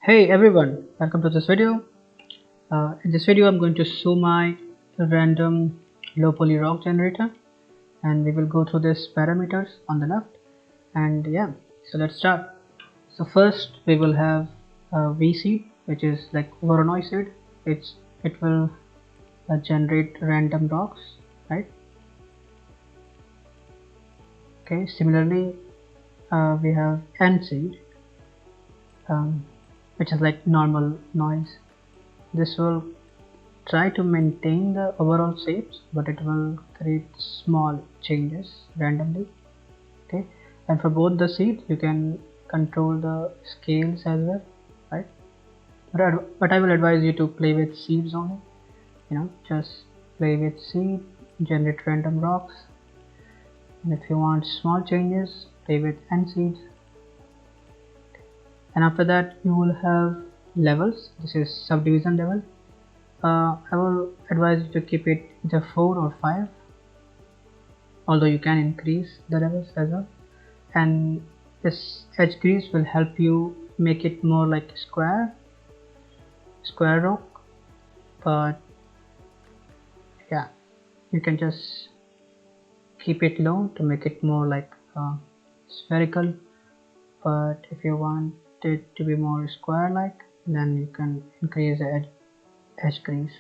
Hey everyone, welcome to this video. In this video I'm going to show my random low poly rock generator, and we will go through these parameters on the left. And yeah, so let's start. So first we will have a V seed, which is like Voronoi seed. It will generate random rocks, right? Okay, similarly we have N seed, which is like normal noise. This will try to maintain the overall shapes, but it will create small changes randomly. Okay, and for both the seeds you can control the scales as well, right? But I will advise you to play with seeds only. Just play with seed, generate random rocks, and if you want small changes, play with N seeds. And after that you will have levels. This is subdivision level. I will advise you to keep it either 4 or 5, although you can increase the levels as well. And this edge grease will help you make it more like square rock. But yeah, you can just keep it low to make it more like spherical. But if you want it to be more square like, then you can increase the edge grease.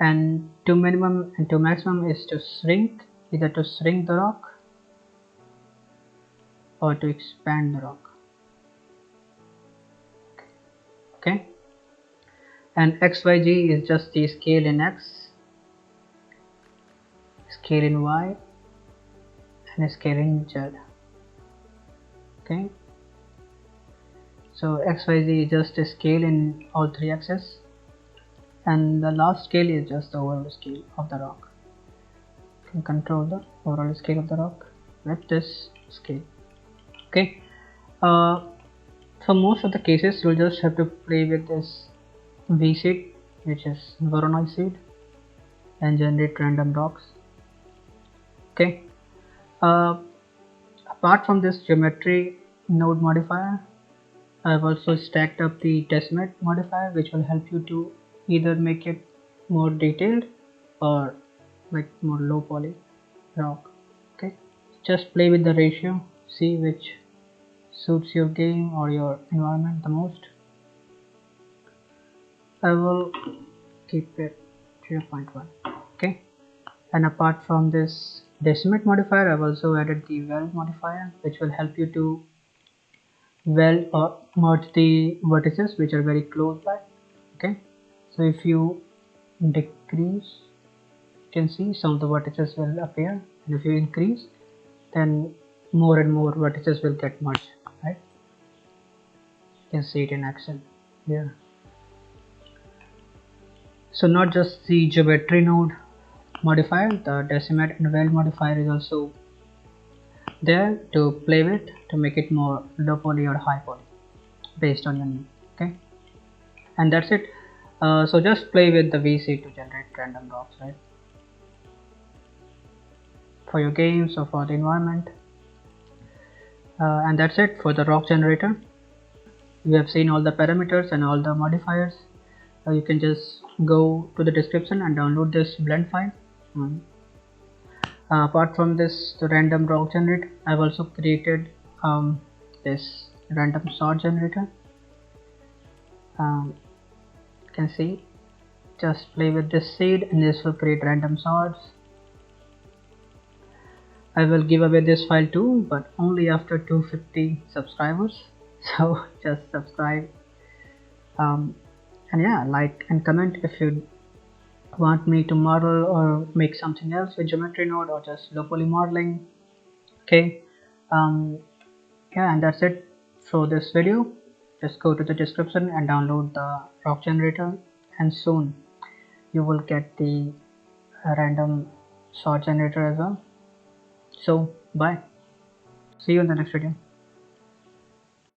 And to minimum and to maximum is to shrink, either to shrink the rock or to expand the rock. Okay, and XYG is just the scale in X, scale in Y, and scale in Z. Okay, so XYZ is just a scale in all three axes, and the last scale is just the overall scale of the rock. You can control the overall scale of the rock with this scale. Okay, for most of the cases you'll just have to play with this V seed, which is Voronoi seed, and generate random rocks. Okay, apart from this geometry node modifier, I've also stacked up the decimate modifier, which will help you to either make it more detailed or like more low poly rock. Okay, just play with the ratio, see which suits your game or your environment the most. I will keep it 0.1. Okay, and apart from this decimate modifier, I've also added the weld modifier, which will help you to weld or merge the vertices which are very close by. Okay, so if you decrease, you can see some of the vertices will appear, and if you increase, then more and more vertices will get merged, right? You can see it in action here. So not just the geometry node modifier, the decimate and weld modifier is also there to play with, to make it more low poly or high poly based on your need. Okay, and that's it. So just play with the VC to generate random rocks, right, for your games or for the environment. And that's it for the rock generator. We have seen all the parameters and all the modifiers. You can just go to the description and download this blend file. Apart from this, the random rock generator, I've also created this random sort generator. You can see, just play with this seed and this will create random sorts. I will give away this file too, but only after 250 subscribers. So just subscribe, and yeah, like and comment if you want me to model or make something else with geometry node or just low poly modeling. Okay, yeah, and that's it for this video. Just go to the description and download the rock generator, and soon you will get the random sort generator as well. So bye, see you in the next video.